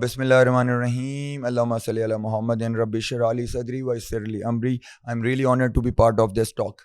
Bismillahirrahmanirrahim. Allahumma salli ala Muhammadin Rabbi shrah li sadri wa yassir li amri. I'm really honored to be part of this talk.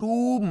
2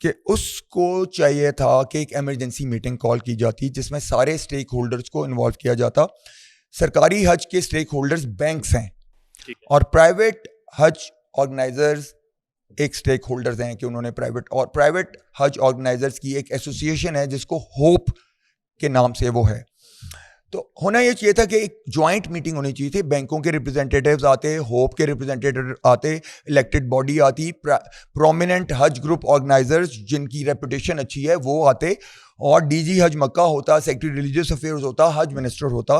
کہ اس کو چاہیے تھا کہ ایک emergency meeting call کی جاتی جس میں سارے اسٹیک ہولڈرز کو انوالو کیا جاتا. سرکاری حج کے اسٹیک ہولڈرز بینکس ہیں اور پرائیویٹ حج آرگنائزرز ایک اسٹیک ہولڈرز ہیں کہ انہوں نے پرائیویٹ حج آرگنائزرز کی ایک ایسوسیشن ہے جس کو ہوپ کے نام سے وہ ہے. تو ہونا یہ چاہیے تھا کہ ایک جوائنٹ میٹنگ ہونی چاہیے تھی, بینکوں کے ریپرزینٹیٹیوز آتے, ہوپ کے ریپرزینٹیٹیو آتے, الیکٹڈ باڈی آتی, پرومیننٹ حج گروپ آرگنائزرز جن کی ریپوٹیشن اچھی ہے وہ آتے, اور ڈی جی حج مکہ ہوتا, سیکرٹری ریلیجیس افیئرز ہوتا, حج منسٹر ہوتا,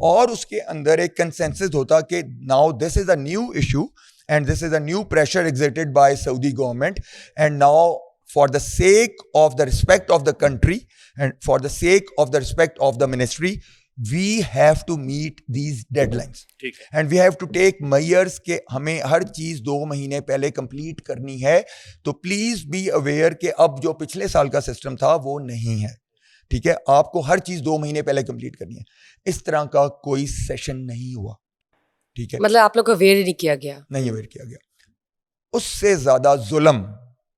اور اس کے اندر ایک کنسنسس ہوتا کہ now this is a new issue and this is a new pressure exerted by Saudi government, and now for the sake of the respect of the country and for the sake of the respect of the ministry, we have to meet these deadlines and we have to take measures کہ ہمیں ہر چیز 2 مہینے پہلے complete کرنی ہے. تو please be aware کہ اب جو پچھلے سال کا سسٹم تھا وہ نہیں ہے, ٹھیک ہے, آپ کو ہر چیز 2 مہینے پہلے کمپلیٹ کرنی ہے. اس طرح کا کوئی سیشن نہیں ہوا, ٹھیک ہے, مطلب آپ لوگ کو اویئر ہی نہیں کیا گیا. نہیں اویئر کیا گیا. اس سے زیادہ ظلم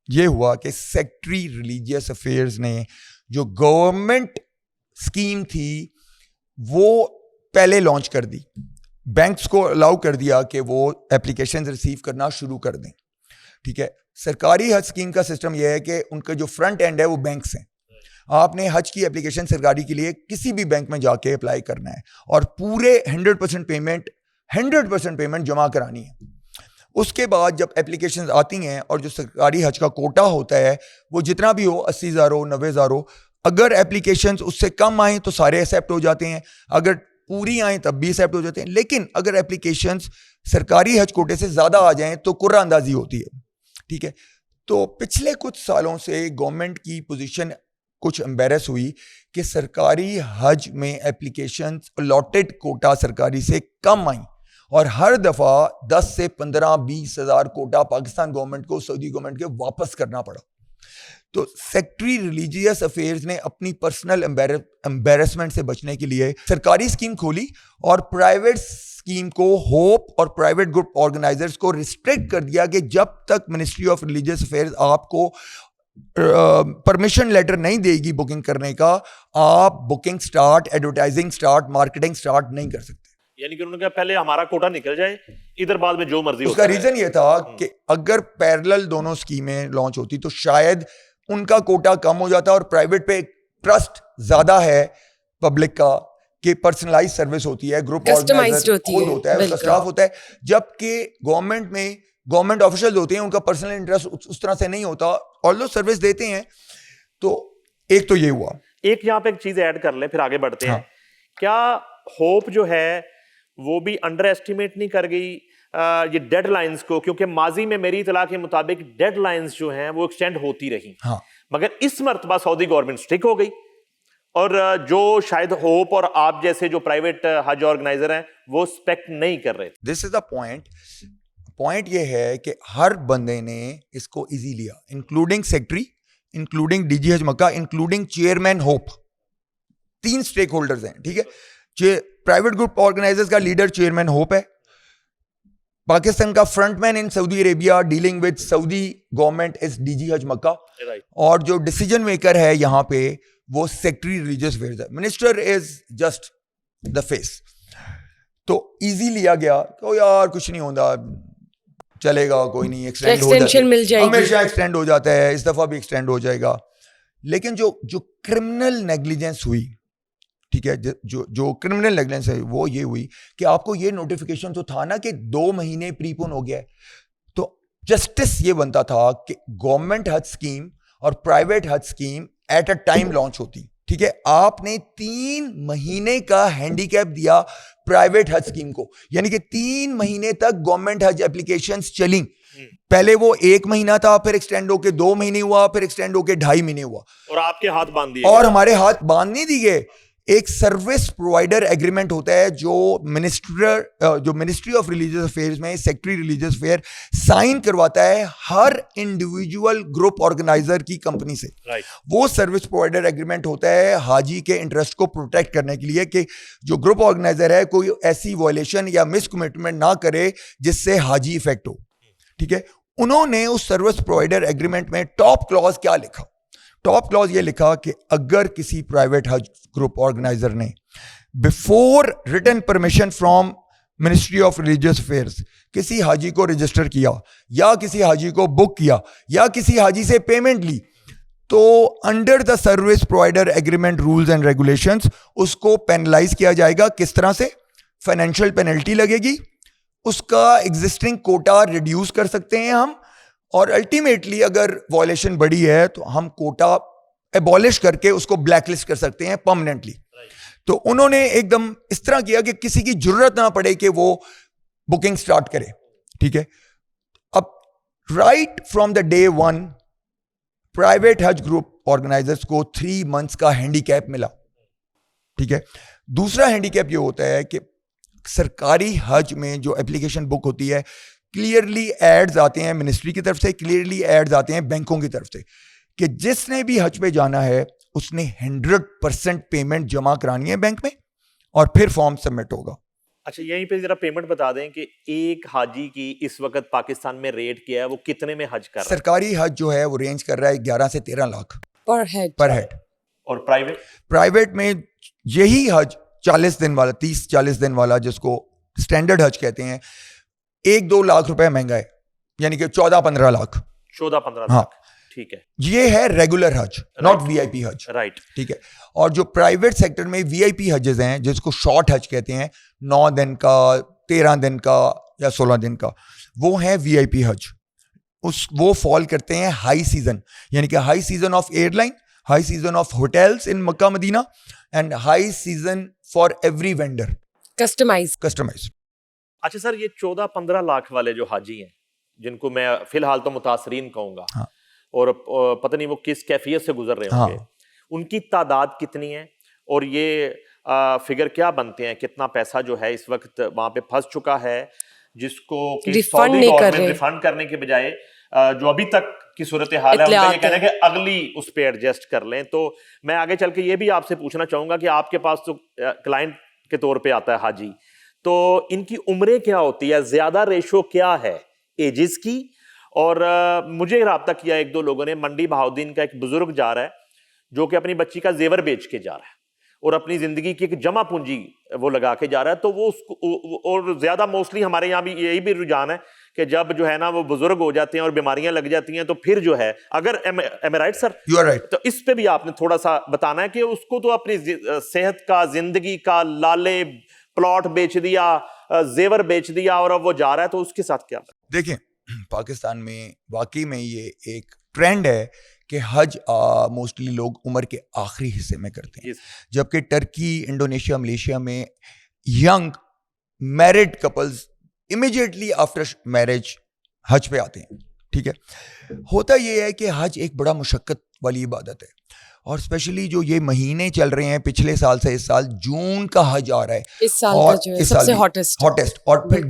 یہ ہوا کہ سیکٹری ریلیجیس افیئرز نے جو گورنمنٹ اسکیم تھی وہ پہلے لانچ کر دی, بینکس کو الاؤ کر دیا کہ وہ اپلیکیشنز ریسیو کرنا شروع کر دیں, ٹھیک ہے. سرکاری حج اسکیم کا سسٹم یہ ہے کہ ان کا جو فرنٹ اینڈ ہے وہ بینکس ہیں. آپ نے حج کی اپلیکیشن سرکاری کے لیے کسی بھی بینک میں جا کے اپلائی کرنا ہے اور پورے 100% پیمنٹ جمع کرانی ہے. اس کے بعد جب اپلیکیشنز آتی ہیں اور جو سرکاری حج کا کوٹا ہوتا ہے وہ جتنا بھی ہو 80,000 ہو 90,000 ہو, اگر اپلیکیشنز اس سے کم آئیں تو سارے ایکسیپٹ ہو جاتے ہیں, اگر پوری آئیں تب بھی ایکسیپٹ ہو جاتے ہیں. لیکن اگر اپلیکیشنز سرکاری حج کوٹے سے زیادہ آ جائیں تو قرعہ اندازی ہوتی ہے, ٹھیک ہے. تو پچھلے کچھ سالوں سے گورنمنٹ کی پوزیشن کچھ امبیرس ہوئی کہ سرکاری حج میں اپلیکیشنز الاٹڈ کوٹا سرکاری سے کم آئیں اور ہر دفعہ 10 سے 15-20 ہزار کوٹا پاکستان گورنمنٹ کو سعودی گورنمنٹ کے واپس کرنا پڑا. تو سیکٹری ریلیجیس افیئرز نے اپنی پرسنل امبیرسمنٹ سے بچنے کے لیے سرکاری اسکیم کھولی اور پرائیویٹ اسکیم کو ہوپ اور پرائیویٹ گروپ آرگنائزرز کو ریسٹرکٹ کر دیا کہ جب تک منسٹری آف ریلیجیس افیئرز آپ کو پرمیشن لیٹر نہیں دے گی بکنگ کرنے کا, آپ booking start, advertising start, marketing start نہیں کر سکتے. یعنی کہ انہوں نے کہا پہلے ہمارا کوٹا نکل جائے, ادھر بعد میں جو مرضی. اس کا ریزن یہ تھا کہ اگر پیرلل دونوں اسکیمیں لانچ ہوتی تو شاید ان کا کوٹا کم ہو جاتا, اور پرائیویٹ پہ ٹرسٹ زیادہ ہے پبلک کا کہ پرسنلائز سروس ہوتی ہے, گروپ آرگنائزر خود ہوتا ہے, اس کا اسٹاف ہوتا ہے, جبکہ گورنمنٹ میں گورنمنٹ آفیشل ہوتے ہیں ان کا پرسنل انٹرسٹ اس طرح سے نہیں ہوتا, اور لوگ سروس دیتے ہیں. تو ایک تو یہ ہوا. ایک یہاں پہ ایک چیز ایڈ کر لیں پھر آگے بڑھتے ہیں. کیا ہوپ جو ہے وہ بھی انڈر ایسٹیمیٹ نہیں کر گئی یہ ڈیڈ لائنز کو, کیونکہ ماضی میں میری اطلاع کے مطابق ڈیڈ لائنز جو ہیں وہ ایکسٹینڈ ہوتی رہی, مگر اس مرتبہ سعودی گورنمنٹ سٹک ہو گئی, اور جو شاید ہوپ اور آپ جیسے جو پرائیویٹ حج آرگنائزر ہیں وہ اسپیکٹ نہیں کر رہے. دس از دا پوائنٹ یہ ہے کہ ہر بندے نے اس کو ایزی لیا, انکلوڈنگ سیکٹری, انکلوڈنگ ڈی جی حج Makkah, including chairman HOAP. 3 stakeholders ہیں, ٹھیک ہے. پرائیویٹ گروپ آرگنائزرز کا لیڈر چیئرمین ہوپ ہے, پاکستان کا front man in Saudi Arabia dealing with Saudi government is DG جی حج مکہ, اور جو ڈیسیجن میکر ہے یہاں پہ وہ سیکٹری ریلیجیس افیئرز ہے, minister is just the face. تو ایزی لیا گیا کہ یار کچھ نہیں ہوتا, چلے گا, کوئی نہیں, ایکسٹینشن مل جائے گی, ہمیشہ ایکسٹینڈ ہو جاتا ہے, اس دفعہ بھی ایکسٹینڈ ہو جائے گا. لیکن جو کرمنل نیگلیجنس ہوئی, ٹھیک ہے, جو کرمنل نیگلیجنس ہے وہ یہ ہوئی کہ آپ کو یہ نوٹیفیکیشن تو تھا نا کہ 2 مہینے پری پون ہو گیا ہے, تو جسٹس یہ بنتا تھا کہ گورنمنٹ حج اسکیم اور پرائیویٹ حج scheme at a time launch ہوتی, ٹھیک ہے. آپ نے 3 مہینے کا ہینڈی کیپ دیا پرائیویٹ حج اسکیم کو, یعنی کہ 3 مہینے تک گورنمنٹ حج اپلیکیشنز چلیں. پہلے وہ 1 مہینہ تھا, پھر ایکسٹینڈ ہو کے 2 مہینے ہوا, پھر ایکسٹینڈ ہو کے 2.5 مہینے ہوا, اور آپ کے ہاتھ باندھ دیے, اور ہمارے ہاتھ باندھ نہیں دیے. ایک سروس پرووائڈر ایگریمنٹ ہوتا ہے جو منسٹری آف ریلیجیس افیئرز میں سیکٹری ریلیجیس افیئر سائن کرواتا ہے ہر انڈیویجول گروپ آرگنائزر کی کمپنی سے. وہ سروس پرووائڈر ایگریمنٹ ہوتا ہے حاجی کے انٹرسٹ کو پروٹیکٹ کرنے کے لیے کہ جو گروپ آرگنائزر ہے کوئی ایسی وائلیشن یا مس کمٹمنٹ نہ کرے جس سے حاجی افیکٹ ہو, ٹھیک ہے. انہوں نے اس سروس پرووائڈر ایگریمنٹ میں ٹاپ کلوز کیا لکھا؟ ٹاپ کلوز یہ لکھا کہ اگر کسی پرائیویٹ حج گروپ آرگنائزر نے before return permission from ministry of religious affairs کسی حاجی کو رجسٹر کیا یا کسی حاجی کو بک کیا یا کسی حاجی سے پیمنٹ لی, تو under the service provider agreement rules and regulations اس کو پینلائز کیا جائے گا. کس طرح سے؟ فائنینشیل پینلٹی لگے گی, اس کا ایگزسٹنگ کوٹا ریڈیوس کر سکتے ہیں ہم, اور الٹیمیٹلی اگر وائلیشن بڑی ہے تو ہم کوٹا ایبولش کر کے اس کو بلیک لسٹ کر سکتے ہیں پرماننٹلی. تو انہوں نے ایک دم اس طرح کیا کہ کسی کی ضرورت نہ پڑے کہ وہ بکنگ سٹارٹ کرے. ٹھیک ہے, اب right from the day one private حج گروپ آرگنائزرز کو 3 months کا ہینڈی کیپ ملا. ٹھیک ہے, دوسرا ہینڈی کیپ یہ ہوتا ہے کہ سرکاری حج میں جو اپلیکیشن بک ہوتی ہے کلیئرلی ایڈز آتے ہیں منسٹری کی طرف سے, کلیئرلی ایڈز آتے ہیں بینکوں کی طرف سے کہ جس نے بھی حج پہ جانا ہے اس نے 100% پیمنٹ جمع کرانی ہے بینک میں اور پھر فارم سبمٹ ہوگا. اچھا, یہیں پہ ذرا پیمنٹ بتا دیں کہ ایک حاجی کی اس وقت پاکستان میں ریٹ کیا ہے, وہ کتنے میں حج کر رہا ہے؟ سرکاری حج جو ہے وہ رینج کر رہا ہے 11 سے 13 لاکھ پر ہیڈ. اور پرائیویٹ میں یہی حج 40 دن والا 30-40 دن والا جس کو اسٹینڈرڈ حج کہتے ہیں 1-2 لاکھ روپے مہنگا ہے, یعنی کہ 14-15 لاکھ. 14-15 ہاں, ٹھیک ہے. یہ ہے ریگولر حج, ناٹ وی آئی پی حج. رائٹ, ٹھیک ہے. اور جو پرائیویٹ سیکٹر میں وی آئی پی حجز ہیں جس کو شارٹ حج کہتے ہیں 9 دن کا 13 دن کا یا 16 دن کا, وہ ہیں وی آئی پی حج. وہ فال کرتے ہیں ہائی سیزن, یعنی کہ high season of airline, high season of hotels in Mecca Medina and high season for every vendor. Customise. اچھا سر, یہ 14-15 لاکھ والے جو حاجی ہیں جن کو میں فی الحال تو متاثرین کہوں گا, ہاں, اور پتہ نہیں وہ کس کیفیت سے گزر رہے ہوں گے, ان کی تعداد کتنی ہے اور یہ فگر کیا بنتے ہیں, کتنا پیسہ جو ہے اس وقت وہاں پہ پھنس چکا ہے جس کو سعودی گورنمنٹ ریفنڈ کرنے کے بجائے جو ابھی تک کی صورتحال ہے ان کا یہ کہنا ہے کہ اگلی اس پہ ایڈجسٹ کر لیں. تو میں آگے چل کے یہ بھی آپ سے پوچھنا چاہوں گا کہ آپ کے پاس تو کلائنٹ کے طور پہ آتا ہے حاجی, تو ان کی عمریں کیا ہوتی ہے, زیادہ ریشو کیا ہے ایجز کی؟ اور مجھے رابطہ کیا 1-2 لوگوں نے, منڈی بہاؤدین کا ایک بزرگ جا رہا ہے جو کہ اپنی بچی کا زیور بیچ کے جا رہا ہے اور اپنی زندگی کی ایک جمع پونجی وہ لگا کے جا رہا ہے. تو وہ اس کو, اور زیادہ موسٹلی ہمارے یہاں بھی یہی بھی رجحان ہے کہ جب جو ہے نا وہ بزرگ ہو جاتے ہیں اور بیماریاں لگ جاتی ہیں تو پھر جو ہے, اگر am I right sir? You are right. تو اس پہ بھی آپ نے تھوڑا سا بتانا ہے کہ اس کو تو اپنی صحت کا, زندگی کا لالے پلاٹ بیچ دیا, زیور بیچ دیا اور اب وہ جا رہا ہے, تو اس کے ساتھ کیا؟ دیکھیں, پاکستان میں واقعی میں یہ ایک ٹرینڈ ہے کہ حج موسٹلی لوگ عمر کے آخری حصے میں کرتے ہیں, جبکہ ٹرکی, انڈونیشیا, ملیشیا میں young married couples immediately after marriage حج پہ آتے ہیں. ٹھیک ہے, ہوتا یہ ہے کہ حج ایک بڑا مشقت والی عبادت ہے, اور اسپیشلی جو یہ مہینے چل رہے ہیں پچھلے سال سے اس سال جون کا حج آ رہا ہے, اس سال کا جو ہے سب سے ہاٹسٹ, اور پھر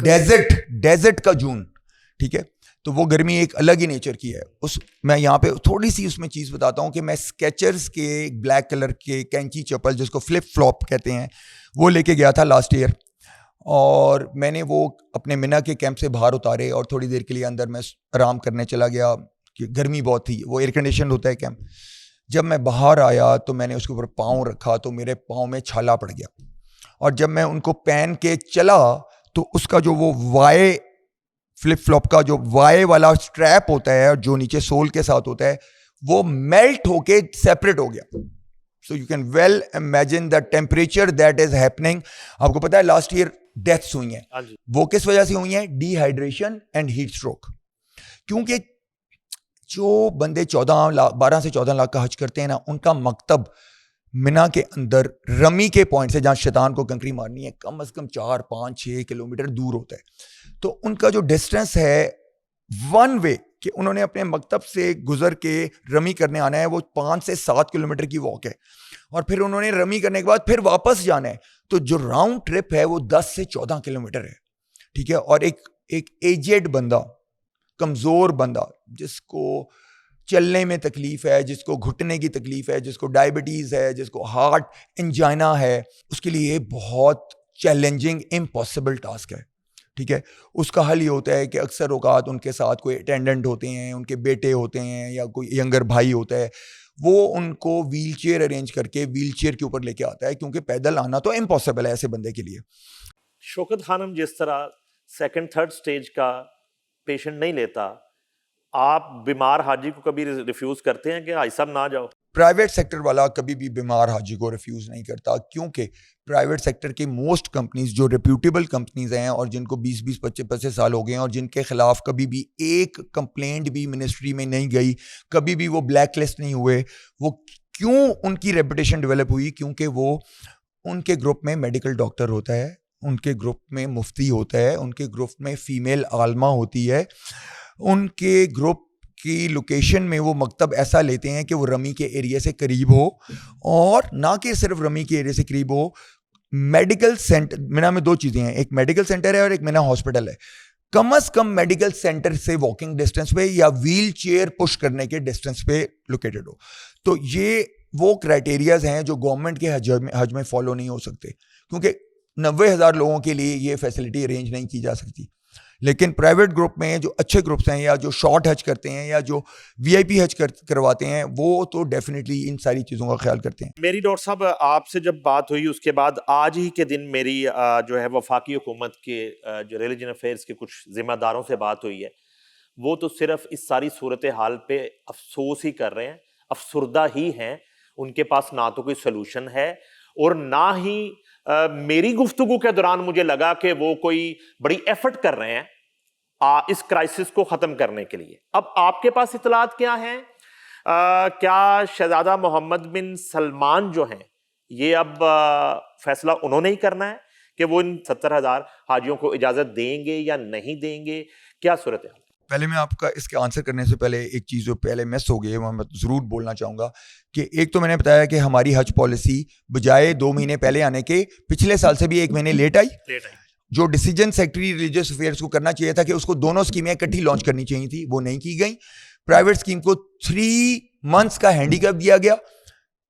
ڈیزرٹ کا جون. ٹھیک ہے, تو وہ گرمی ایک الگ ہی نیچر کی ہے. میں یہاں پہ تھوڑی سی اس میں چیز بتاتا ہوں کہ میں اسکیچرز کے بلیک کلر کے کینچی چپل جس کو فلپ فلاپ کہتے ہیں وہ لے کے گیا تھا لاسٹ ایئر, اور میں نے وہ اپنے منا کے کیمپ سے باہر اتارے اور تھوڑی دیر کے لیے اندر میں آرام کرنے چلا گیا کہ گرمی بہت تھی, وہ ایئر کنڈیشن ہوتا ہے کیمپ. جب میں باہر آیا تو میں نے اس کے اوپر پاؤں رکھا تو میرے پاؤں میں چھالا پڑ گیا, اور جب میں ان کو پہن کے چلا تو اس کا جو وہ وائے فلپ فلاپ کا جو وائے والا اسٹریپ ہوتا ہے جو نیچے سول کے ساتھ ہوتا ہے وہ میلٹ ہو کے سیپریٹ ہو گیا. So you can well imagine the temperature that is happening. آپ کو پتا ہے لاسٹ ایئر ڈیتھس ہوئی ہیں, وہ کس وجہ سے ہوئی ہیں؟ Dehydration and heat stroke. کیونکہ جو بندے 12 سے 14 لاکھ کا حج کرتے ہیں نا, ان کا مکتب منا کے اندر رمی کے پوائنٹ سے جہاں شیطان کو کنکری مارنی ہے کم از کم 4-5-6 کلومیٹر دور ہوتا ہے. تو ان کا جو ڈسٹینس ہے ون وے کہ انہوں نے اپنے مکتب سے گزر کے رمی کرنے آنا ہے وہ 5 سے 7 کلومیٹر کی واک ہے, اور پھر انہوں نے رمی کرنے کے بعد پھر واپس جانا ہے, تو جو راؤنڈ ٹرپ ہے وہ 10 سے 14 کلومیٹر ہے. ٹھیک ہے, اور ایک ایجڈ بندہ, کمزور بندہ جس کو چلنے میں تکلیف ہے, جس کو گھٹنے کی تکلیف ہے, جس کو ڈائبٹیز ہے, جس کو ہارٹ انجائنا ہے, اس کے لیے یہ بہت چیلنجنگ امپاسبل ٹاسک ہے. ٹھیک ہے. اس کا حل یہ ہوتا ہے کہ اکثر اوقات ان کے ساتھ کوئی اٹینڈنٹ ہوتے ہیں, ان کے بیٹے ہوتے ہیں یا کوئی ینگر بھائی ہوتا ہے, وہ ان کو ویل چیئر ارینج کر کے ویل چیئر کے اوپر لے کے آتا ہے, کیونکہ پیدل آنا تو امپاسبل ہے ایسے بندے کے لیے. شوکت خانم جس طرح سیکنڈ تھرڈ سٹیج کا پیشنٹ نہیں لیتا, آپ بیمار حاجی کو کبھی ریفیوز کرتے ہیں کہ حاجی صاحب نہ جاؤ؟ پرائیویٹ سیکٹر والا کبھی بھی بیمار حاجی کو ریفیوز نہیں کرتا, کیونکہ پرائیویٹ سیکٹر کی موسٹ کمپنیز جو ریپیوٹیبل کمپنیز ہیں اور جن کو 20-25 سال ہو گئے ہیں اور جن کے خلاف کبھی بھی ایک کمپلینٹ بھی منسٹری میں نہیں گئی, کبھی بھی وہ بلیک لسٹ نہیں ہوئے, وہ کیوں ان کی ریپوٹیشن ڈیولپ ہوئی؟ کیونکہ وہ ان کے گروپ میں میڈیکل ڈاکٹر ہوتا ہے, ان کے گروپ میں مفتی ہوتا ہے, ان کے گروپ میں فیمیل عالمہ ہوتی ہے, ان کے گروپ کی لوکیشن میں وہ مکتب ایسا لیتے ہیں کہ وہ رمی کے ایریا سے قریب ہو, اور نہ کہ صرف رمی کے ایریا سے قریب ہو, میڈیکل سینٹر مینا میں 2 چیزیں ہیں, ایک میڈیکل سینٹر ہے اور ایک مینا ہاسپٹل ہے, کم از کم میڈیکل سینٹر سے واکنگ ڈسٹینس پہ یا ویل چیئر پش کرنے کے ڈسٹینس پہ لوکیٹڈ ہو. تو یہ وہ کرائٹیریاز ہیں جو گورنمنٹ کے حج میں فالو نہیں ہو سکتے, کیونکہ 90,000 لوگوں کے لیے یہ فیسلٹی ارینج نہیں کی جا سکتی. لیکن پرائیویٹ گروپ میں جو اچھے گروپس ہیں یا جو شارٹ حج کرتے ہیں یا جو وی آئی پی حج کرواتے ہیں, وہ تو ڈیفینیٹلی ان ساری چیزوں کا خیال کرتے ہیں. میری ڈاکٹر صاحب آپ سے جب بات ہوئی اس کے بعد آج ہی کے دن میری جو ہے وفاقی حکومت کے جو ریلیجن افیئرس کے کچھ ذمہ داروں سے بات ہوئی ہے. وہ تو صرف اس ساری صورتحال پہ افسوس ہی کر رہے ہیں, افسردہ ہی ہیں. ان کے پاس نہ تو کوئی سلوشن ہے اور نہ ہی میری گفتگو کے دوران مجھے لگا کہ وہ کوئی بڑی ایفرٹ کر رہے ہیں اس کرائسس کو ختم کرنے کے لیے. اب آپ کے پاس اطلاعات کیا ہیں؟ کیا شہزادہ محمد بن سلمان جو ہیں یہ اب فیصلہ انہوں نے ہی کرنا ہے کہ وہ ان 70,000 حاجیوں کو اجازت دیں گے یا نہیں دیں گے؟ کیا صورتحال؟ پہلے میں آپ کا اس کے آنسر کرنے سے پہلے ایک چیز جو پہلے مس ہو گئی ہے وہ میں ضرور بولنا چاہوں گا کہ ایک تو میں نے بتایا کہ ہماری حج پالیسی بجائے 2 مہینے پہلے آنے کے پچھلے سال سے بھی 1 مہینے لیٹ آئی. جو ڈیسیجن سیکٹری ریلیجیس افیئرس کو کرنا چاہیے تھا کہ اس کو دونوں اسکیمیں اکٹھی لانچ کرنی چاہیے تھی, وہ نہیں کی گئی. پرائیویٹ اسکیم کو 3 months کا ہینڈی کیپ دیا گیا.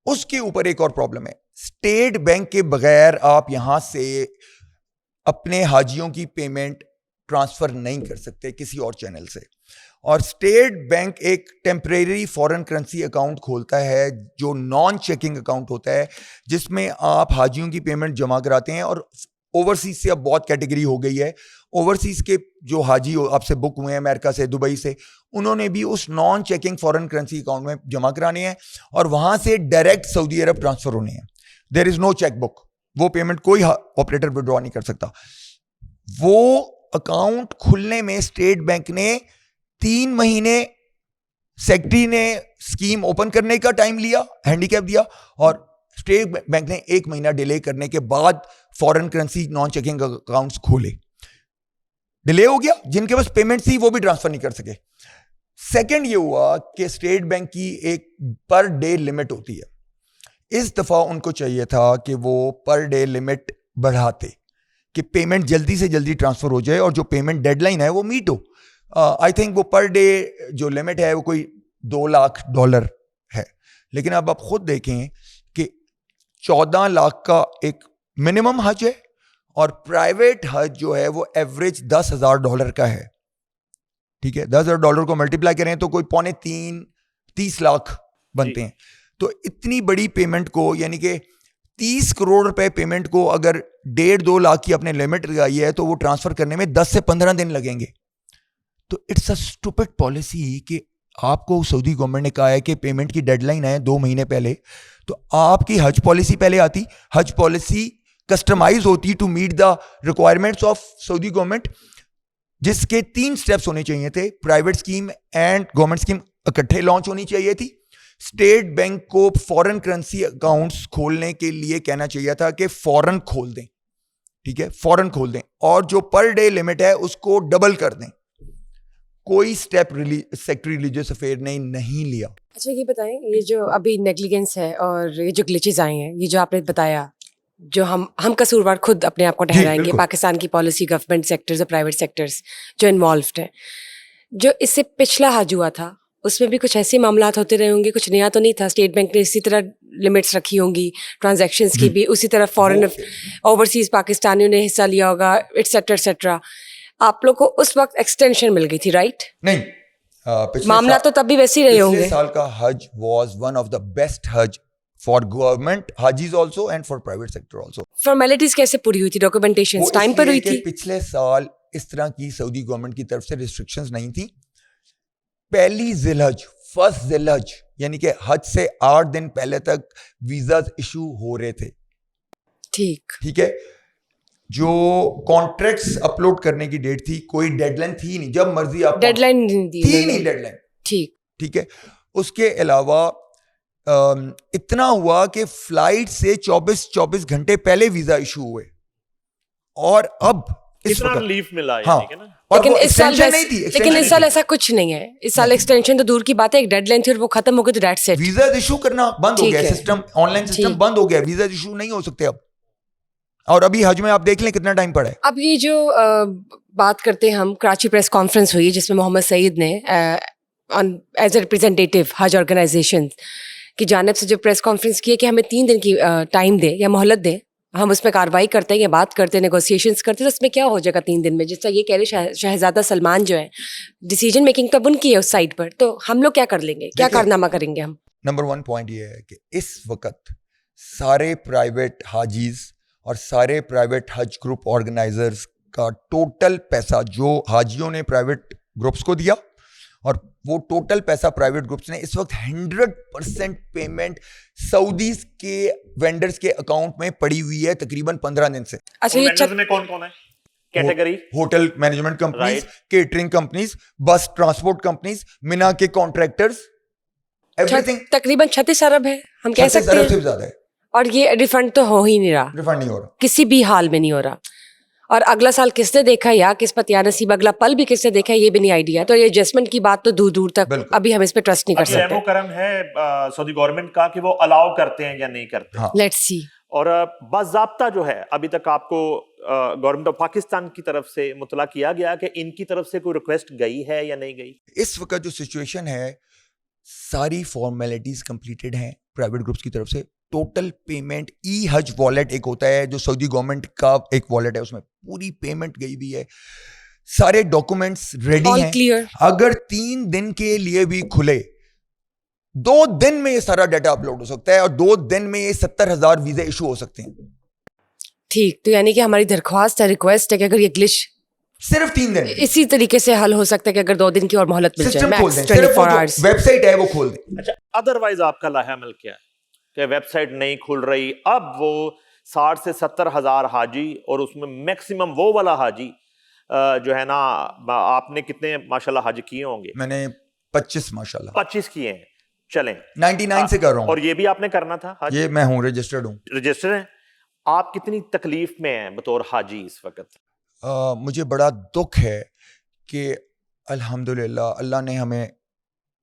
اس کے اوپر ایک اور پرابلم ہے, اسٹیٹ بینک کے بغیر آپ یہاں سے اپنے حاجیوں کی پیمنٹ ٹرانسفر نہیں کر سکتے کسی اور چینل سے. اور اسٹیٹ بینک ایک ٹیمپریری فورن کرنسی اکاؤنٹ کھولتا ہے جو نان چیکنگ اکاؤنٹ ہوتا ہے, جس میں آپ حاجیوں کی پیمنٹ جمع کراتے ہیں. اور اوورسیز سے اب بہت کیٹیگری ہو گئی ہے. اوورسیز کے جو حاجی آپ سے بک ہوئے ہیں امریکہ سے, دبئی سے, انہوں نے بھی اس non checking foreign currency account میں جمع کرانے ہیں اور وہاں سے ڈائریکٹ سعودی عرب ٹرانسفر ہونے ہیں. دیر از نو چیک بک, وہ پیمنٹ کوئی آپریٹر وڈرا نہیں کر سکتا. وہ اکاؤنٹ کھلنے میں اسٹیٹ بینک نے 3 مہینے سیکٹری نے اسکیم اوپن کرنے کا ٹائم لیا, ہینڈی کیپ دیا, اور اسٹیٹ بینک نے 1 مہینہ ڈیلے کرنے کے بعد فورن کرنسی نان چیکنگ اکاؤنٹس کھولے. ڈیلے ہو گیا, جن کے پاس پیمنٹ تھی وہ بھی ٹرانسفر نہیں کر سکے. سیکنڈ یہ ہوا کہ اسٹیٹ بینک کی ایک پر ڈے لمٹ ہوتی ہے. اس دفعہ ان کو چاہیے تھا کہ وہ پر ڈے لمٹ بڑھاتے کہ پیمنٹ جلدی سے جلدی ٹرانسفر ہو جائے اور جو پیمنٹ ڈیڈ لائن ہے وہ میٹ ہو. آئی تھنک وہ پر ڈے جو لمٹ ہے وہ کوئی $2 لاکھ ہے. لیکن اب آپ خود دیکھیں کہ 14 لاکھ کا ایک منیمم حج ہے اور پرائیویٹ حج جو ہے وہ ایوریج $10,000 کا ہے. ٹھیک ہے, $10,000 کو ملٹیپلائی کریں تو کوئی 2.25-30 لاکھ بنتے ہیں. تو اتنی بڑی پیمنٹ کو, یعنی کہ 30 کروڑ روپے پیمنٹ کو اگر 1.5-2 لاکھ کی اپنے لمٹ لگائی ہے تو وہ ٹرانسفر کرنے میں 10 سے 15 دن لگیں گے. تو اٹس اے اسٹوپڈ پالیسی کہ آپ کو سعودی گورنمنٹ نے کہا ہے کہ پیمنٹ کی ڈیڈ لائن ہے 2 مہینے پہلے, تو آپ کی حج پالیسی پہلے آتی. حج پالیسی کسٹمائز ہوتی to meet the requirements of Saudi government, جس کے 3 اسٹیپس ہونے چاہیے تھے. Private scheme and government scheme اکٹھے لانچ ہونی چاہیے تھی. اسٹیٹ بینک کو فورن کرنسی اکاؤنٹس کھولنے کے لیے کہنا چاہیے تھا کہ فورن کھول دیں. ٹھیک ہے, فورن کھول دیں, اور جو پر ڈے لمٹ ہے اس کو ڈبل کر دیں. کوئی اسٹیپ سیکٹری ریلیجیس افیئر نے نہیں لیا. اچھا یہ بتائیں, یہ جو ابھی نیگلیجنس ہے اور یہ جو گلیچز آئے ہیں, یہ جو آپ نے بتایا, جو ہم قصوروار خود اپنے آپ کو ٹھہرائیں گے, پاکستان کی پالیسی, گورنمنٹ سیکٹرز اور پرائیویٹ سیکٹرز جو انوالوڈ ہیں, جو اس سے پچھلا حج ہوا تھا اس میں بھی کچھ ایسے معاملات ہوتے رہے ہوں گے, کچھ نیا تو نہیں تھا. اسٹیٹ بینک نے اسی طرح لمٹس رکھی ہوں گی ٹرانزیکشنز کی بھی, اسی طرح فارن اوورسیز پاکستانیوں نے حصہ لیا ہوگا, ایٹسیٹرا ایٹسیٹرا. آپ لوگ کو اس وقت ایکسٹینشن مل گئی تھی رائٹ؟ نہیں معاملہ تو تب بھی ویسے ہی رہے ہوں پچھلے گے. سال کا حج was one of the best Hajj for government hajis also and for private sector also. Formalities کیسے پوری ہوئی تھی؟ ڈاکومنٹیشن ٹائم پر ہوئی تھی؟ پچھلے سال اس طرح کی سعودی گورنمنٹ کی طرف سے ریسٹرکشنز نہیں تھی. پہلی ذی الحج فرسٹ ذی الحج یعنی کہ حج سے 8 دن پہلے تک ویزاز ایشو ہو رہے تھے. ٹھیک ہے. جو کانٹریکٹس اپلوڈ کرنے کی ڈیٹ تھی کوئی ڈیڈ لائن تھی نہیں, جب مرضی آپ ڈیڈ لائن تھی نہیں ڈیڈ لائن. ٹھیک ہے. اس کے علاوہ اتنا ہوا کہ فلائٹ سے 24 گھنٹے پہلے ویزا ایشو ہوئے اور اب اس کتنا وقت ریلیف ملا ہے. ہاں لیکن اس سال ایسا کچھ نہیں ہے. اس سال ایکسٹینشن تو دور کی بات ہے, ایک ڈیڈ لائن تھی اور وہ ختم ہو گئی تو دیٹس اٹ. ویزا ایشو کرنا بند ہو گیا, سسٹم آن لائن سسٹم بند ہو گیا, ویزا ایشو نہیں ہو سکتے اب. اور ابھی حج میں آپ دیکھ لیں کتنا ٹائم پڑا ہے. اب یہ جو بات کرتے ہیں ہم, کراچی پریس کانفرنس ہوئی جس میں محمد سعید نے as a representative Hajj organisation کی جانب سے جو پریس کانفرنس کی ہے کہ ہمیں 3 دن کی ٹائم دیں یا مہلت دیں, ہم اس میں کارروائی کرتے ہیں یا بات کرتے ہیں, نیگوسیشنس کرتے ہیں, تو اس میں کیا ہو جائے گا 3 دن میں؟ جس طرح یہ کہہ رہے شہزادہ سلمان جو ہے ڈیسیجن میکنگ تو ان کی ہے اس سائڈ پر, تو ہم لوگ کیا کر لیں گے, کیا کارنامہ کریں گے ہم؟ نمبر 1 پوائنٹ یہ ہے کہ اس وقت سارے پرائیویٹ حاجیز اور سارے پرائیویٹ حج گروپ آرگنائزرز کا ٹوٹل پیسہ جو حاجیوں نے پرائیویٹ گروپس کو دیا اور وہ ٹوٹل پیسہ پرائیویٹ گروپس نے اس وقت 100% پیمنٹ سعودیز کے وینڈرز کے اکاؤنٹ میں پڑی ہوئی ہے تقریباً 15 دن سے. اچھا یہ میں کون کون ہے category? Hotel management companies, catering companies, بس ٹرانسپورٹ کمپنیز, مینا کے کانٹریکٹرز, ایوری تھنگ. تقریباً 36 ارب ہے ہم کہہ سکتے ہیں, سے زیادہ ہے. اور یہ ریفنڈ تو ہو ہی نہیں رہا, ریفنڈ نہیں ہو رہا کسی بھی حال میں نہیں ہو رہا. اور اگلا سال کس نے دیکھا یا کس پر یا نصیب, اگلا پل بھی کس نے دیکھا یہ بھی نہیں آئیڈیا. تو یہ ایڈجسٹمنٹ کی بات تو دور دور تک ابھی ہم اس پہ ٹرسٹ نہیں کر سکتے. کرم ہے سعودی گورنمنٹ کا کہ وہ الاؤ کرتے ہیں یا نہیں کرتے. Let's see. اور باضابطہ جو ہے ابھی تک آپ کو گورنمنٹ آف پاکستان کی طرف سے مطلع کیا گیا کہ ان کی طرف سے کوئی ریکویسٹ گئی ہے یا نہیں گئی؟ اس وقت جو سچویشن ہے ساری فارمیلٹیز کمپلیٹڈ ہیں پرائیویٹ گروپس کی طرف سے. Total payment e Hajj wallet ایک ہوتا ہے جو سعودی گورنمنٹ کا ایک والیٹ ہے, اس میں پوری پیمنٹ گئی ہوئی ہے, سارے ڈاکومنٹس ریڈی ہیں. اگر 3 دن کے لیے بھی کھلے 2 دن میں یہ سارا ڈیٹا اپلوڈ ہو سکتا ہے اور 2 دن میں یہ 70,000 ویزے ایشو ہو سکتے ہیں. ٹھیک, تو یعنی کہ ہماری درخواست ہے, ریکویسٹ ہے کہ اگر یہ گلش صرف 3 دن اسی طریقے سے حل ہو سکتا ہے کہ اگر 2 دن کی اور مہلت مل جائے, ویب سائٹ ہے وہ کھول دیں. اچھا, ادروائز آپ کا لاہ عمل کیا ہے کہ ویب سائٹ نہیں کھل رہی؟ اب وہ 60 سے 70 ہزار حاجی اور اس میں میکسیمم وہ والا حاجی جو ہے نا, آپ نے کتنے ماشاءاللہ حج کیے ہوں گے؟ میں نے 25 ماشاءاللہ 25 کیے ہیں. چلیں 99 سے کر رہا ہوں. اور یہ بھی آپ نے کرنا تھا حج؟ یہ میں ہوں رجسٹرڈ ہوں. رجسٹر ہیں. آپ کتنی تکلیف میں ہیں بطور حاجی اس وقت؟ مجھے بڑا دکھ ہے کہ الحمدللہ اللہ نے ہمیں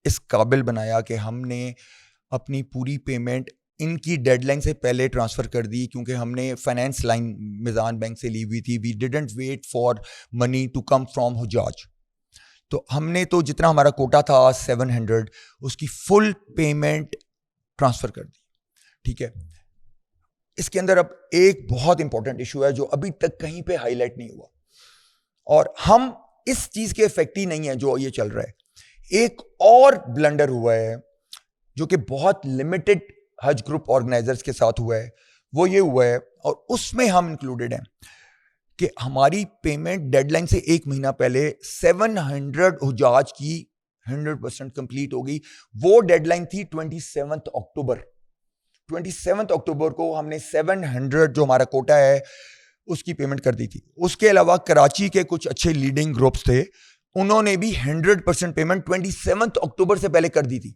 اس قابل بنایا کہ ہم نے اپنی پوری پیمنٹ ان کی ڈیڈ لائن سے پہلے ٹرانسفر کر دی, کیونکہ ہم نے فائنینس لائن میزان بینک سے لی ہوئی تھی. We didn't wait for money to come from حجاج. تو ہم نے تو جتنا ہمارا کوٹا تھا 700 اس کی فل پیمنٹ ٹرانسفر کر دی. ٹھیک ہے. اس کے اندر اب ایک بہت امپورٹنٹ ایشو ہے جو ابھی تک کہیں پہ ہائی لائٹ نہیں ہوا, اور ہم اس چیز کے افیکٹ ہی نہیں ہیں جو یہ چل رہا ہے. ایک اور بلنڈر ہوا ہے جو کہ بہت لمیٹڈ حج گروپ آرگنائزرز کے ساتھ ہوا ہے. وہ یہ ہوا ہے, اور اس میں ہم انکلوڈیڈ ہیں, کہ ہماری پیمنٹ ڈیڈ لائن سے 1 مہینہ پہلے 700 حجاج کی 100% کمپلیٹ ہو گئی. وہ ڈیڈ لائن تھی 27 اکتوبر. 27 اکتوبر کو ہم نے 700 جو ہمارا کوٹا ہے اس کی پیمنٹ کر دی تھی. اس کے علاوہ کراچی کے کچھ اچھے لیڈنگ گروپس تھے, انہوں نے بھی 100% پیمنٹ 27 اکتوبر سے پہلے کر دی تھی.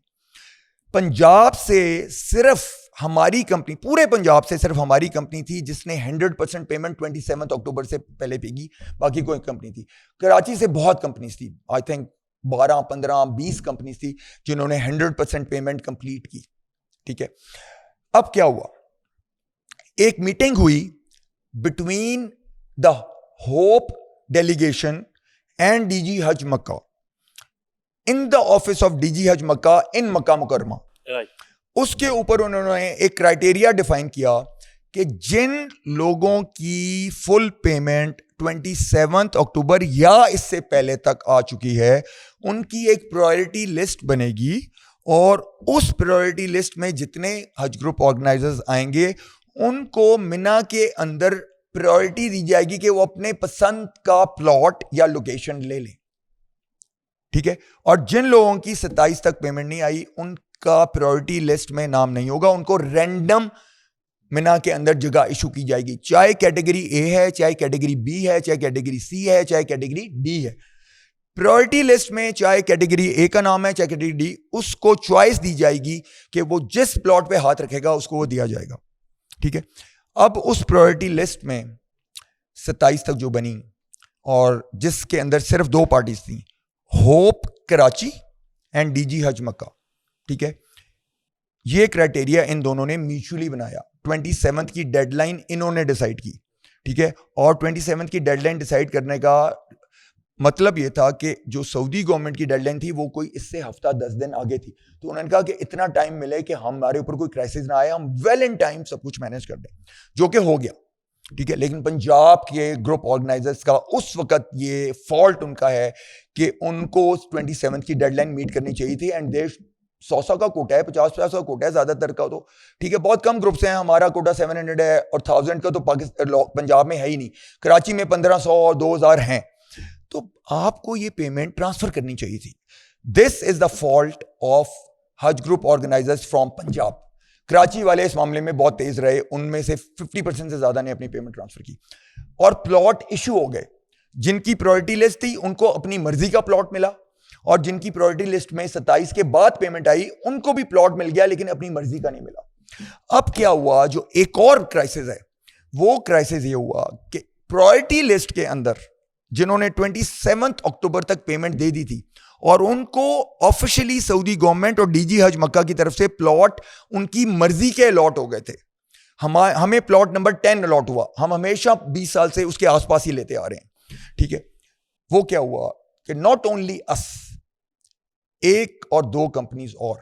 پنجاب سے صرف ہماری کمپنی, پورے پنجاب سے صرف ہماری کمپنی تھی جس نے 100% پیمنٹ 27 اکتوبر سے پہلے پے کی, باقی کوئی کمپنی تھی. کراچی سے بہت کمپنیز تھی, آئی تھنک 12, 15, 20 کمپنیز تھی جنہوں نے 100% پیمنٹ کمپلیٹ کی. ٹھیک ہے. اب کیا ہوا, ایک میٹنگ ہوئی between the HOAP delegation and DG جی حج Makkah in the office of DG جی حج مکہ ان مکہ مکرمہ. اس کے اوپر انہوں نے ایک کرائٹیریا ڈیفائن کیا کہ جن لوگوں کی فل پیمنٹ 27 اکتوبر یا اس سے پہلے تک آ چکی ہے ان کی ایک پرائرٹی لسٹ بنے گی, اور اس پرائرٹی لسٹ میں جتنے حج گروپ آرگنائزرز آئیں گے ان کو منا کے اندر پرائرٹی دی جائے گی کہ وہ اپنے پسند کا پلاٹ یا لوکیشن لے لیں, ٹھیک ہے. اور جن لوگوں کی 27 تک پیمنٹ نہیں آئی ان کا پرائرٹی لسٹ میں نام نہیں ہوگا, ان کو رینڈم منا کے اندر جگہ ایشو کی جائے گی, چاہے کیٹیگری اے ہے, چاہے کیٹیگری بی ہے, چاہے کیٹیگری سی ہے, چاہے کیٹیگری ڈی ہے. پرائرٹی لسٹ میں چاہے کیٹیگری اے کا نام ہے چاہے کیٹیگری ڈی, اس کو چوائس دی جائے گی کہ وہ جس پلاٹ پہ ہاتھ رکھے گا اس کو وہ دیا جائے گا, ٹھیک ہے. اب اس پرائرٹی لسٹ میں 27 تک جو بنی اور جس کے اندر صرف 2 پارٹیز تھیں, ہوپ کراچی اینڈ ڈی جی حج مکہ, ٹھیک ہے. یہ کرائٹیریا ان دونوں نے میوچولی بنایا. 27 کی ڈیڈ لائن انہوں نے ڈیسائیڈ کی, ٹھیک ہے. اور 27 کی ڈیڈ لائن ڈیسائیڈ کرنے کا مطلب یہ تھا کہ جو سعودی گورنمنٹ کی ڈیڈ لائن تھی وہ کوئی اس سے ہفتہ 10 دن آگے تھی, تو انہوں نے کہا کہ اتنا ٹائم ملے کہ ہمارے اوپر کوئی کرائسس نہ آئے, ہم ویل ان ٹائم سب کچھ مینیج کر دیں, جو کہ ہو گیا, ٹھیک ہے. لیکن پنجاب کے گروپ آرگنائزرز کا اس وقت یہ فالٹ ان کا ہے کہ ان کو 27 کی ڈیڈ لائن میٹ کرنی چاہیے تھی, اینڈ دیش 100 کا کوٹا ہے, 50 کا کوٹا ہے زیادہ تر کا, تو ٹھیک ہے بہت کم گروپس ہیں, ہمارا کوٹا 700 ہے اور 1000 کا تو پنجاب میں ہے ہی نہیں, کراچی میں 1500 اور 2000 ہیں, تو آپ کو یہ پیمنٹ ٹرانسفر کرنی چاہیے تھی. This is the fault of Hajj group organizers from Punjab. Karachi والے اس معاملے میں بہت تیز رہے, ان میں سے 50% سے زیادہ نے اپنی پیمنٹ ٹرانسفر کی, اور پلاٹ ایشو ہو گئے. جن کی پرائرٹی لسٹ تھی ان کو اپنی مرضی کا پلاٹ ملا, اور جن کی پرائرٹی لسٹ میں 27 کے بعد پیمنٹ آئی ان کو بھی پلاٹ مل گیا لیکن اپنی مرضی کا نہیں ملا. اب کیا ہوا, جو ایک اور کرائسس ہے وہ کرائسس یہ ہوا کہ پرائرٹی لسٹ کے اندر جنہوں نے 27 اکتوبر تک پیمنٹ دے دی تھی اور ان کو آفیشلی سعودی گورنمنٹ اور ڈی جی حج مکہ کی طرف سے پلاٹ ان کی مرضی کے الاٹ ہو گئے تھے. ہمیں پلاٹ نمبر 10 الاٹ ہوا, ہم ہمیشہ 20 سال سے اس کے آس پاس ہی لیتے آ رہے ہیں, ٹھیک ہے. وہ کیا ہوا کہ ناٹ اونلی اس, ایک اور 2 کمپنیز اور,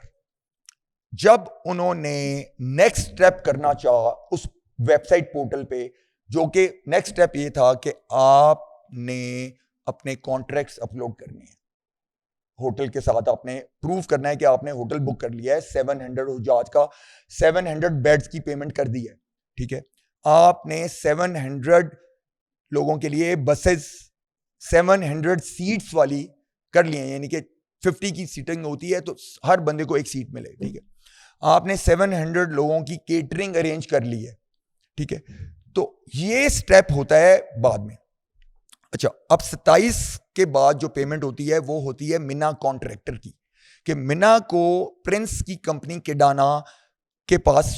جب انہوں نے نیکسٹ اسٹیپ کرنا چاہا اس ویب سائٹ پورٹل پہ, جو کہ نیکسٹ اسٹیپ یہ تھا کہ آپ نے اپنے کانٹریکٹس اپلوڈ کرنے ہیں ہوٹل کے ساتھ, آپ نے پروف کرنا ہے کہ آپ نے ہوٹل بک کر لیا ہے, 700 حجاج کا 700 بیڈز کی پیمنٹ کر دی ہے, ٹھیک ہے. آپ نے 700 لوگوں کے لیے بسز 700 سیٹس والی کر لی ہیں, یعنی کہ 50 کی سیٹنگ ہوتی ہے تو ہر بندے کو ایک سیٹ ملے, ٹھیک ہے. آپ نے 700 لوگوں کی کیٹرنگ ارینج کر لی ہے, ٹھیک ہے. تو یہ سٹیپ ہوتا ہے بعد میں. اچھا, اب 27 کے بعد جو پیمنٹ ہوتی ہے وہ ہوتی ہے منا کانٹریکٹر کی, کہ منا کو پرنس کی کمپنی کیڈانا کے پاس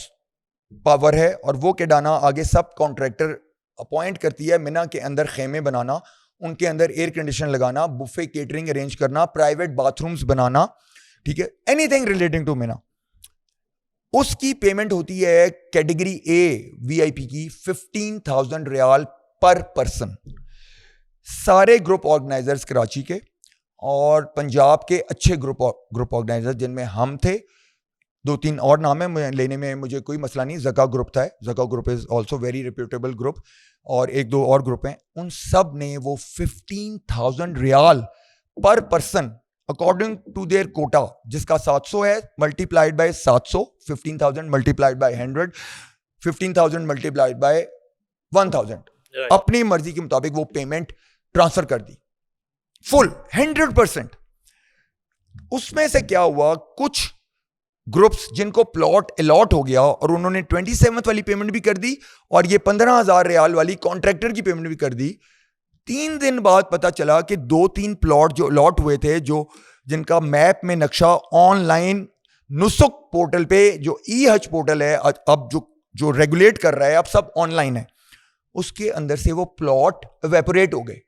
پاور ہے, اور وہ کیڈانا آگے سب کانٹریکٹر اپوائنٹ کرتی ہے منا کے اندر خیمے بنانا, ان کے اندر ایئر کنڈیشن لگانا, بفے کیٹرنگ ارینج کرنا, پرائیویٹ باتھ رومز بنانا, ٹھیک ہے, اینی تھنگ ریلیٹنگ ٹو منا. اس کی پیمنٹ ہوتی ہے کیٹیگری اے وی آئی پی کی 15,000 ریال پر پرسن. سارے گروپ آرگنائزرز کراچی کے اور پنجاب کے اچھے گروپ آرگنائزر جن میں ہم تھے, 2-3 اور نام ہے لینے میں مجھے کوئی مسئلہ نہیں, زکا گروپ تھا, زکا group is also very reputable group, اور 1-2 اور گروپ ہیں, ان سب نے وہ 15,000 ریال پر person according to their quota, جس کا 700 ہے, multiplied by 700, 15,000 multiplied by 100, 15,000 multiplied by 1,000, اپنی مرضی کے مطابق وہ پیمنٹ ٹرانسفر کر دی فل 100%. اس میں سے کیا ہوا, کچھ گروپس جن کو پلاٹ الاٹ ہو گیا اور انہوں نے 27 والی پیمنٹ بھی کر دی اور یہ 15,000 ریال والی کانٹریکٹر کی پیمنٹ بھی کر دی. 3 دن بعد پتا چلا کہ 2-3 پلاٹ جو الاٹ ہوئے تھے, جو جن کا میپ میں نقشہ آن لائن نسک پورٹل پہ, جو ای حج پورٹل ہے اب جو ریگولیٹ کر رہا ہے, اب سب آن لائن ہے, اس کے اندر سے وہ پلاٹ ایویپوریٹ ہو گئے,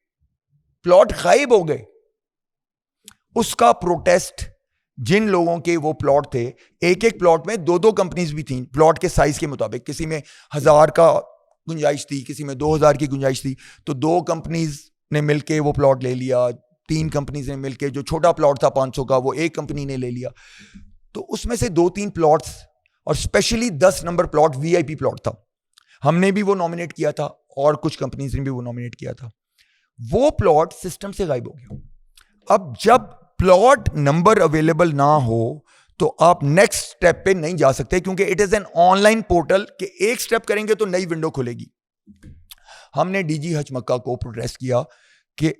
پلاٹ غائب ہو گئے. اس کا پروٹیسٹ جن لوگوں کے وہ پلاٹ تھے, ایک پلاٹ میں 2 کمپنیز بھی تھیں پلاٹ کے سائز کے مطابق, کسی میں 1000 کا گنجائش تھی, کسی میں 2000 کی گنجائش تھی, تو 2 کمپنیز نے مل کے وہ پلاٹ لے لیا, 3 کمپنیز نے مل کے, جو چھوٹا پلاٹ تھا 500 کا وہ ایک کمپنی نے لے لیا. تو اس میں سے 2-3 پلاٹس, اور especially 10 number plot we I P plot تھا, ہم نے بھی وہ نامینیٹ کیا تھا اور کچھ کمپنیز نے بھی وہ نامینیٹ کیا تھا. وہ پلاٹ سسٹم سے غائب ہو گیا. اب جب پلاٹ نمبر اویلیبل نہ ہو تو آپ نیکسٹ اسٹیپ پہ نہیں جا سکتے, کیونکہ it is an on line portal کہ ایک اسٹیپ کریں گے تو نئی ونڈو کھلے گی. ہم نے ڈی جی حج مکہ کو پروٹیسٹ کیا کہ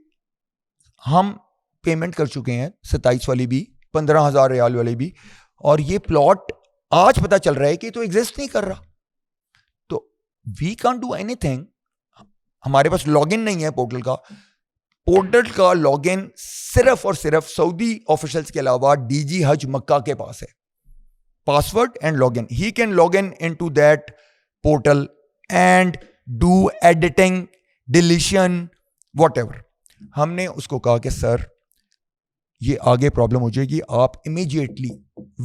ہم پیمنٹ کر چکے ہیں 27 والی بھی, 15,000 ریال والی بھی, اور یہ پلاٹ آج پتا چل رہا ہے کہ تو ایگزسٹ نہیں کر رہا. تو we can't do anything. ہمارے پاس لاگ ان نہیں ہے پورٹل کا. پورٹل کا لاگ ان صرف اور صرف سعودی آفیشلس کے علاوہ ڈی جی حج مکہ کے پاس ہے. Password and log in, he can log in to that portal and do editing, deletion, whatever. ہم نے اس کو کہا کہ سر یہ آگے پرابلم ہو جائے گی, آپ immediately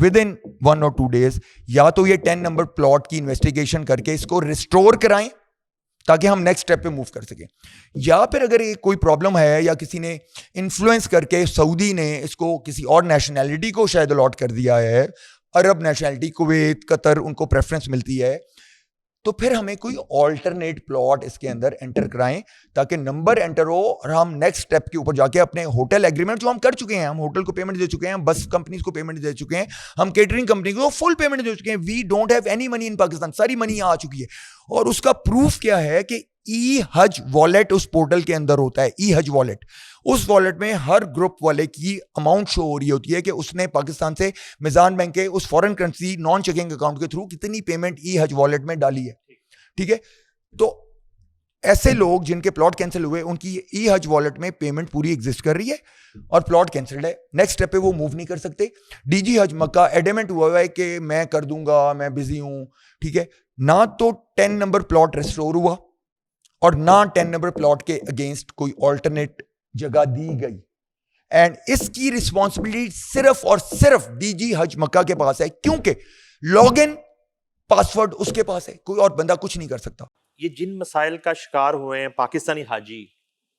with in 1 or 2 days یا تو یہ 10 نمبر پلاٹ کی انویسٹیگیشن کر کے اس کو ریسٹور کرائیں تاکہ ہم نیکسٹ اسٹیپ پہ موو کر سکیں, یا پھر اگر یہ کوئی پرابلم ہے یا کسی نے انفلوئنس کر کے سعودی نے اس کو کسی اور نیشنلٹی کو شاید الاٹ کر دیا ہے, عرب نیشنلٹی, کویت, قطر, ان کو پریفرنس ملتی ہے, تو پھر ہمیں کوئی آلٹرنیٹ پلاٹ اس کے اندر انٹر کرائیں تاکہ نمبر انٹر ہو اور ہم نیکسٹ اسٹیپ کے اوپر جا کے اپنے ہوٹل ایگریمنٹ جو ہم کر چکے ہیں, ہم ہوٹل کو پیمنٹ دے چکے ہیں, ہم بس کمپنیز کو پیمنٹ دے چکے ہیں, ہم کیٹرنگ کمپنی کو فل پیمنٹ دے چکے ہیں. We don't have any money in Pakistan, ساری منی یہاں آ چکی ہے. اور اس کا پروف کیا ہے کہ ای حج والیٹ اس پورٹل کے اندر ہوتا ہے. ای حج والیٹ, اس والیٹ میں ہر گروپ والے کی اماؤنٹ شو ہو رہی ہوتی ہے کہ اس نے پاکستان سے میزان بینک کے اس foreign currency non checking account کے تھرو کتنی پیمنٹ ای حج والیٹ میں ڈالی ہے. ٹھیک ہے, تو ایسے لوگ جن کے پلاٹ کینسل ہوئے ان کی ای حج والیٹ میں پیمنٹ پوری ایگزسٹ کر رہی ہے اور پلاٹ کینسلڈ ہے, نیکسٹ اسٹیپ پہ وہ موو نہیں کر سکتے. ڈی جی حج مکہ ایڈیمنٹ ہوا ہے کہ میں کر دوں گا, میں بزی ہوں. ٹھیک ہے, نہ تو 10 نمبر پلاٹ ریسٹور ہوا اور نہ 10 نمبر پلاٹ کے اگینسٹ کوئی آلٹرنیٹ جگہ دی گئی, اینڈ اس کی رسپانسبلٹی صرف اور صرف ڈی جی حج مکہ کے پاس ہے, کیونکہ لاگ ان پاسورڈ اس کے پاس ہے, کوئی اور بندہ کچھ نہیں کر سکتا. یہ جن مسائل کا شکار ہوئے ہیں پاکستانی حاجی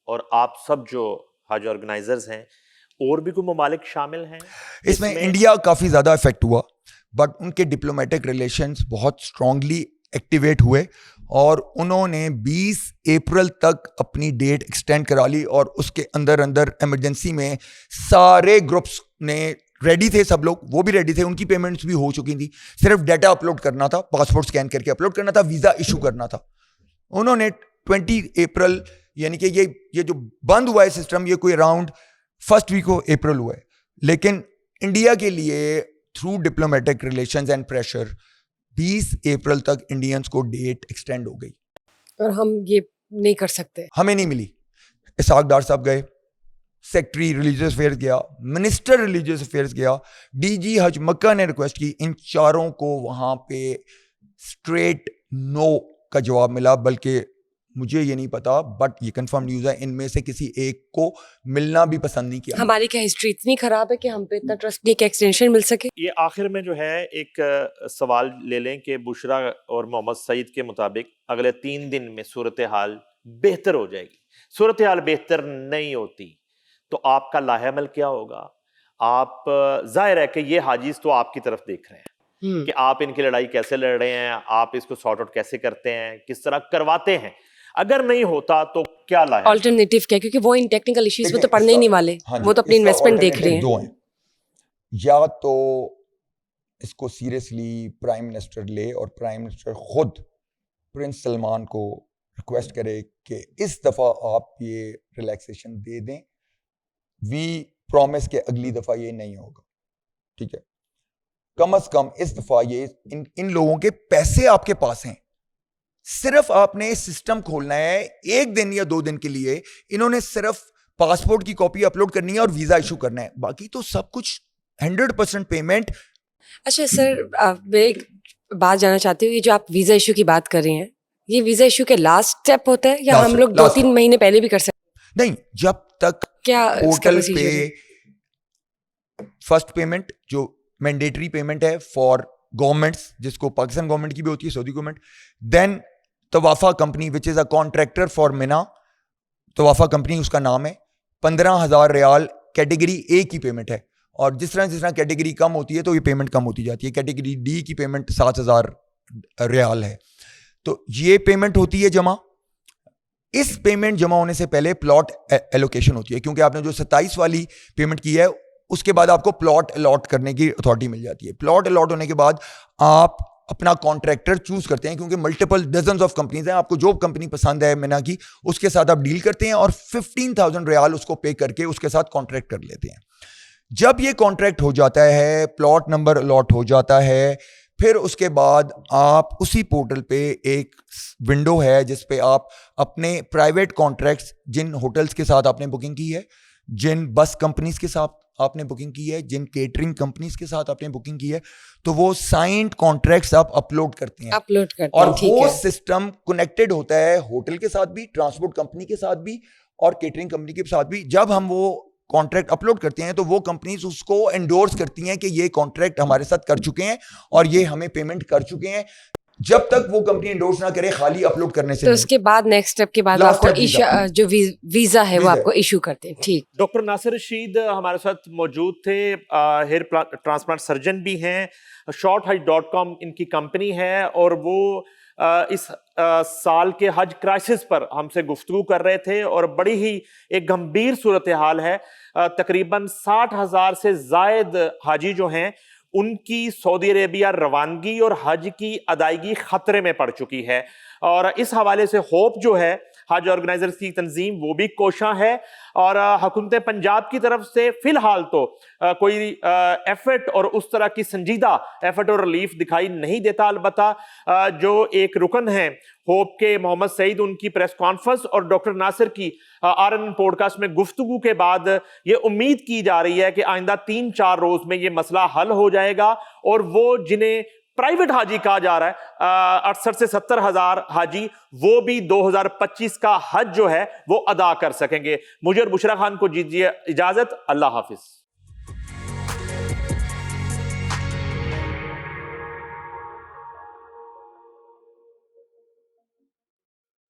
اور آپ سب جو حج آرگنائزرز ہیں, اور بھی کوئی ممالک شامل ہیں اس میں؟ انڈیا کافی زیادہ افیکٹ ہوا, بٹ ان کے ڈپلومیٹک ریلیشنز بہت اسٹرانگلی ایکٹیویٹ ہوئے اور انہوں نے 20 اپریل تک اپنی ڈیٹ ایکسٹینڈ کرا لی, اور اس کے اندر ایمرجنسی میں سارے گروپس نے ریڈی تھے, سب لوگ وہ بھی ریڈی تھے, ان کی پیمنٹس بھی ہو چکی تھیں, صرف ڈیٹا اپلوڈ کرنا تھا, پاسپورٹ اسکین کر کے اپلوڈ کرنا تھا, ویزا ایشو کرنا تھا. انہوں نے 20 اپریل یعنی کہ یہ جو بند ہوا ہے سسٹم, یہ کوئی around first week of April ہوا ہے, لیکن انڈیا کے لیے through diplomatic relations and pressure 20 April تک انڈینس کو ڈیٹ ایکسٹینڈ ہو گئی اور ہم یہ نہیں کر سکتے, ہمیں نہیں ملی. اسحاق ڈار صاحب گئے, سیکٹری ریلیجیس افیئرز گیا, منسٹر ریلیجیس افیئرز گیا, ڈی جی حج مکہ نے ریکویسٹ کی, ان چاروں کو وہاں پہ اسٹریٹ نو کا جواب ملا. بلکہ مجھے یہ نہیں پتا, بٹ یہ کنفرم نیوز ہے, ان میں سے کسی ایک کو ملنا بھی پسند نہیں کیا. ہماری کیا ہسٹری اتنی خراب ہے کہ ہم پہ اتنا ٹرسٹ نہیں کہ ایکسٹینشن مل سکے. یہ آخر میں جو ہے ایک سوال لے لیں کہ بشرا اور محمد سعید کے مطابق اگلے 3 دن میں صورتحال بہتر ہو جائے گی, صورتحال بہتر نہیں ہوتی تو آپ کا لاہ عمل کیا ہوگا؟ آپ ظاہر ہے کہ یہ حاجیز تو آپ کی طرف دیکھ رہے ہیں کہ آپ ان کی لڑائی کیسے لڑ رہے ہیں, آپ اس کو سارٹ آؤٹ کیسے کرتے ہیں, کس طرح کرواتے ہیں. اگر نہیں ہوتا تو کیا لایا آلٹرنیٹیو کیا, کیونکہ وہ ان ٹیکنیکل ایشوز میں تو پڑھنے ہی نہیں والے, وہ تو اپنی انویسٹمنٹ دیکھ رہے ہیں. 2 ہیں, یا تو اس کو سیریسلی پرائم منسٹر لے اور پرائم منسٹر خود پرنس سلمان کو ریکویسٹ کرے کہ اس دفعہ آپ یہ ریلیکسیشن دے دیں, وی پرومس کہ اگلی دفعہ یہ نہیں ہوگا. ٹھیک ہے, کم از کم اس دفعہ یہ ان لوگوں کے پیسے آپ کے پاس ہیں, صرف آپ نے سسٹم کھولنا ہے 1 دن یا 2 دن کے لیے. انہوں نے صرف پاسپورٹ کی کاپی اپلوڈ کرنی ہے اور ویزا ایشو کرنا ہے, باقی تو سب کچھ 100% پیمنٹ. اچھا سر, میں ایک بات جاننا چاہتی ہوں, یہ جو آپ ویزا ایشو کی بات کر رہے ہیں, یہ ویزا ایشو کے لاسٹ اسٹیپ ہوتا ہے یا ہم لوگ 2-3 مہینے پہلے بھی کر سکتے ہیں؟ نہیں, جب تک کیا پورٹل پہ فرسٹ پیمنٹ جو مینڈیٹری پیمنٹ ہے فار گورنمنٹس, جس کو پاکستان گورنمنٹ کی بھی ہوتی ہے, سعودی گورنمنٹ, دین طوافہ company which is a contractor for Mina, طوافہ کمپنی اس کا نام ہے, 15,000 ریال کیٹیگری اے کی پیمنٹ ہے, اور جس طرح کیٹیگری کم ہوتی ہے تو یہ پیمنٹ کم ہوتی جاتی ہے. کیٹیگری ڈی کی پیمنٹ 7,000 ریال ہے. تو یہ پیمنٹ ہوتی ہے جمع. اس پیمنٹ جمع ہونے سے پہلے پلاٹ ایلوکیشن ہوتی ہے, کیونکہ آپ نے جو 27 والی پیمنٹ کی ہے اس کے بعد آپ کو پلاٹ الاٹ کرنے کی اتھارٹی مل جاتی ہے. پلاٹ الاٹ ہونے کے بعد آپ اپنا کانٹریکٹر چوز کرتے ہیں, کیونکہ ملٹیپل ڈزنز آف کمپنیز ہیں. آپ کو جو کمپنی پسند ہے مینا کی, اس کے ساتھ آپ ڈیل کرتے ہیں اور 15,000 ریال اس کو پے کر کے اس کے ساتھ کانٹریکٹ کر لیتے ہیں. جب یہ کانٹریکٹ ہو جاتا ہے, پلاٹ نمبر الاٹ ہو جاتا ہے, پھر اس کے بعد آپ اسی پورٹل پہ ایک ونڈو ہے جس پہ آپ اپنے پرائیویٹ کانٹریکٹس, جن ہوٹلز کے ساتھ آپ نے بکنگ کی ہے, جن بس کمپنیز کے ساتھ آپ نے بکنگ کی ہے, جن کیٹرنگ کمپنیز کے ساتھ آپ نے بکنگ کی ہے, تو وہ سائنڈ کانٹریکٹس آپ اپلوڈ کرتے ہیں. اور وہ سسٹم کنیکٹڈ ہوتا ہے ہوٹل کے ساتھ بھی, ٹرانسپورٹ کمپنی کے ساتھ بھی اور کیٹرنگ کمپنی کے ساتھ بھی. جب ہم وہ کانٹریکٹ اپلوڈ کرتے ہیں تو وہ کمپنیز اس کو انڈورس کرتی ہیں کہ یہ کانٹریکٹ ہمارے ساتھ کر چکے ہیں اور یہ ہمیں پیمنٹ کر چکے ہیں. جب تک وہ کمپنی انڈورس نہ کرے خالی اپلوڈ کرنے سے, تو اس کے بعد نیکسٹ اسٹیپ کے بعد آپ کو جو ویزا ہے وہ آپ کو ایشو کرتے ہیں. ٹھیک. ڈاکٹر ناصر رشید ہمارے ساتھ موجود تھے, ہیئر ٹرانسپلانٹ سرجن بھی ہیں, shorthaj.com ان کی کمپنی ہے, اور وہ اس سال کے حج کرائسس پر ہم سے گفتگو کر رہے تھے, اور بڑی ہی ایک گمبھیر صورتحال ہے. تقریباً 60,000 سے زائد حاجی جو ہیں ان کی سعودی عربیہ روانگی اور حج کی ادائیگی خطرے میں پڑ چکی ہے, اور اس حوالے سے ہوپ جو ہے حج آرگنائزرز کی تنظیم وہ بھی کوشاں ہے, اور حکومت پنجاب کی طرف سے فی الحال تو کوئی ایفرٹ اور اس طرح کی سنجیدہ ایفرٹ اور ریلیف دکھائی نہیں دیتا. البتہ جو ایک رکن ہیں ہوپ کے محمد سعید, ان کی پریس کانفرنس اور ڈاکٹر ناصر کی RNN پوڈ کاسٹ میں گفتگو کے بعد یہ امید کی جا رہی ہے کہ آئندہ 3-4 روز میں یہ مسئلہ حل ہو جائے گا, اور وہ جنہیں پرائیویٹ حاجی کہا جا رہا ہے 68 سے 70 ہزار حاجی, وہ بھی 2025 کا حج جو ہے وہ ادا کر سکیں گے. مجھے اور بشرا خان کو دیجیے اجازت. اللہ حافظ.